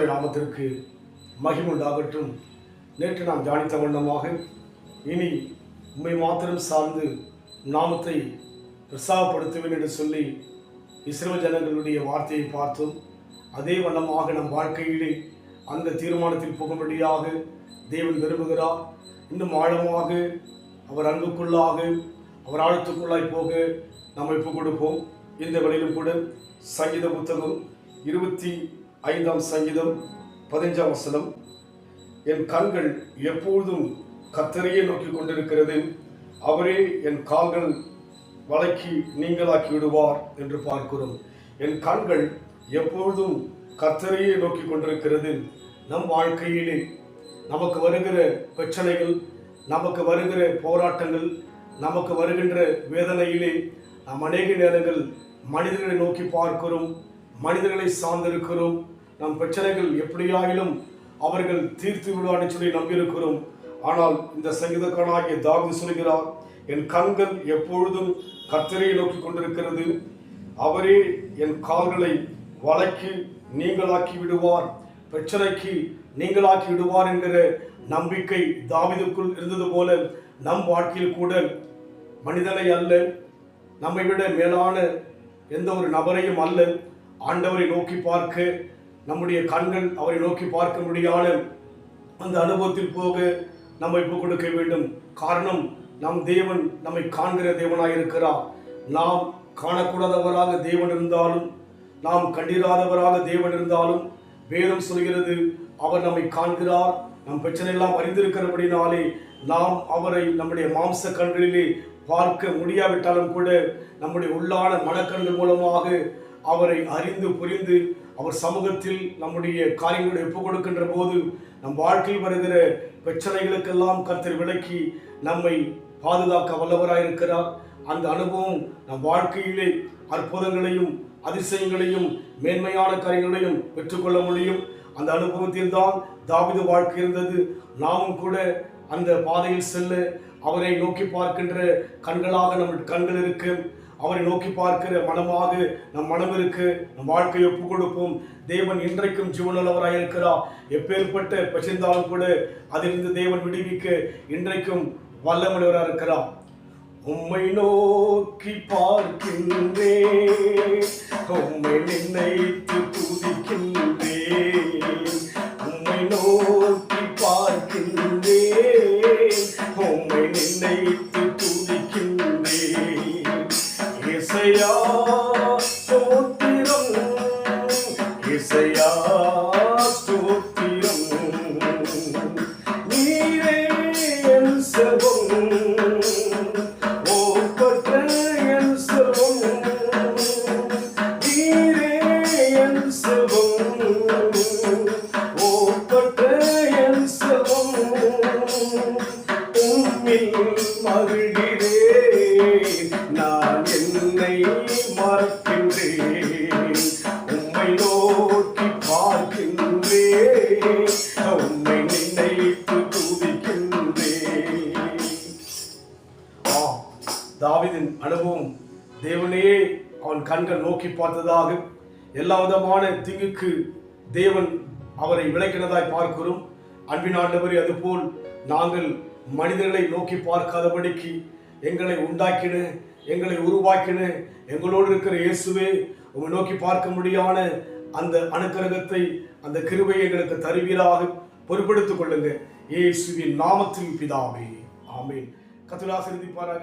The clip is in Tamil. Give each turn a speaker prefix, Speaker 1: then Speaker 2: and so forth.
Speaker 1: கர்த்தருடைய நாமத்திற்கு மகிமை உண்டாகட்டும். நேற்று நாம் தியானித்த வண்ணமாக இனி உம்மை மாத்திரம் சார்ந்து நாமத்தை பிரசாதப்படுத்துவேன் என்று சொல்லி இஸ்ரவேல் ஜனங்களுடைய வார்த்தையை பார்த்தோம். அதே வண்ணமாக நம் வாழ்க்கையிலே அந்த தீர்மானத்தில் போகும்படியாக தேவன் விரும்புகிறார். இன்னும் ஆழமாக அவர் அன்புக்குள்ளாக அவர் ஆழத்துக்குள்ளாய் போக நாம் ஒப்புக் கொடுப்போம். இந்த வேளையிலும் கூட சங்கீத புத்தகம் 25ஆம் சங்கீதம் 15ஆம் வசனம், என் கண்கள் எப்பொழுதும் கர்த்தரையே நோக்கி கொண்டிருக்கிறது, அவரே என் கால்கள் வளைக்கி நீங்களாக்கி விடுவார் என்று பார்க்கிறோம். என் கண்கள் எப்பொழுதும் கர்த்தரையே நோக்கி கொண்டிருக்கிறது. நம் வாழ்க்கையிலே நமக்கு வருகிற பிரச்சனைகள், நமக்கு வருகிற போராட்டங்கள், நமக்கு வருகின்ற வேதனையிலே நாம் அநேக நேரங்கள் மனிதர்களை நோக்கி பார்க்கிறோம், மனிதர்களை சார்ந்திருக்கிறோம். நம் பிரச்சனைகள் எப்படியாயிலும் அவர்கள் தீர்த்து விடுவான்னு சொல்லி நம்பியிருக்கிறோம். ஆனால் இந்த சங்கீதக்காரனாகிய தாவீது சொல்கிறார், என் கண்கள் எப்பொழுதும் கர்த்தரை நோக்கி கொண்டிருக்கிறது, அவரே என் கால்களை வளைக்கி நீங்களாக்கி விடுவார், பிரச்சனைக்கு நீங்களாக்கி விடுவார் என்கிற நம்பிக்கை தாவீதுக்குள் இருந்தது போல நம் வாழ்க்கையில் கூட மனிதனை அல்ல, நம்மை விட மேலான எந்த ஒரு நபரையும் அல்ல, ஆண்டவரை நோக்கி பார்க்க நம்முடைய கண்கள் அவரை நோக்கி பார்க்க முடியாத அந்த அனுபவத்தில் போக நம்மை ஒப்புக் கொடுக்க வேண்டும். காரணம், நம் தேவன் நம்மை காண்கிற தேவனாய் இருக்கிறார். நாம் காணக்கூடாதவராக தேவன் இருந்தாலும், நாம் கண்டிராதவராக தேவன் இருந்தாலும், வேதம் சொல்கிறது அவர் நம்மை காண்கிறார். நம் பிரச்சனை எல்லாம் அறிந்திருக்கிறபடினாலே நாம் அவரை நம்முடைய மாம்ச கண்களிலே பார்க்க முடியாவிட்டாலும் கூட நம்முடைய உள்ளான மனக்கண்கள் மூலமாக அவரை அறிந்து புரிந்து அவர் சமூகத்தில் நம்முடைய காரியங்களை ஒப்புக் கொடுக்கின்ற போது நம் வாழ்க்கையில் வருகிற பிரச்சனைகளுக்கெல்லாம் கர்த்தர் விலக்கி நம்மை பாதுகாக்க வல்லவராயிருக்கிறார். அந்த அனுபவம் நம் வாழ்க்கையிலே அற்புதங்களையும் அதிசயங்களையும் மேன்மையான காரியங்களையும் பெற்றுக்கொள்ள முடியும். அந்த அனுபவத்தில் தான் தாவீது வாழ்க்கை இருந்தது. நாமும் கூட அந்த பாதையில் செல்ல அவரை நோக்கி பார்க்கின்ற கண்களாக நம் கண்கள் இருக்கு, அவரை நோக்கி பார்க்கிற மனமாக நம் மனம் இருக்கு. நம் வாழ்க்கையை ஒப்புக் கொடுப்போம். தேவன் இன்றைக்கும் ஜீவனுள்ளவராக இருக்கிறார். எப்பேற்பட்ட பிரச்சனைந்தாலும் கூட அதிலிருந்து தேவன் விடுவிக்க இன்றைக்கும் வல்லமுள்ளவராக இருக்கிறார். உம்மை நோக்கி பார்க்கின்றேன், உம்மை நினைத்து துதிக்கின்றேன், உம்மை நோக்கி பார்க்கின்றேன், உம்மை நினைத்து துதிக்கின்றேன். இசையா ஸ்தோத்திரம், இசையா ஸ்தோத்திரம், நீரே என் செல்வம், ஓப்பற்ற என் செல்வம், நீரே என் செல்வம், ஓப்பற்ற என் செல்வம், உம்மில் மகிழ்கிறேன், நான் என்னை மறக்கின்றேன், உம்மை நோக்கி பார்க்கின்றேன், உம்மை நினைத்து துதிக்கின்றேன். தாவீதின் அனுபவம், தேவனே அவன் கண்கள் நோக்கி பார்த்ததாக எல்லா விதமான தீங்குக்கு தேவன் அவரை விலக்கினதாய் பார்க்கிறோம். அன்பின் ஆண்டவரே, அதுபோல் நாங்கள் மனிதர்களை நோக்கி பார்க்காதபடிக்கு எங்களை உண்டாக்கின, எங்களை உருவாக்கின எங்களோடு இருக்கிற இயேசுவே, உங்களை நோக்கி பார்க்க முடியாத அந்த அனுக்கிரகத்தை, அந்த கிருபையை எங்களுக்கு தருவீராக பொறுப்படுத்திக் கொள்ளுங்க. இயேசுவின் நாமத்தில் பிதாவே, ஆமென். கர்த்தர் ஆசீர்வதிப்பாராக.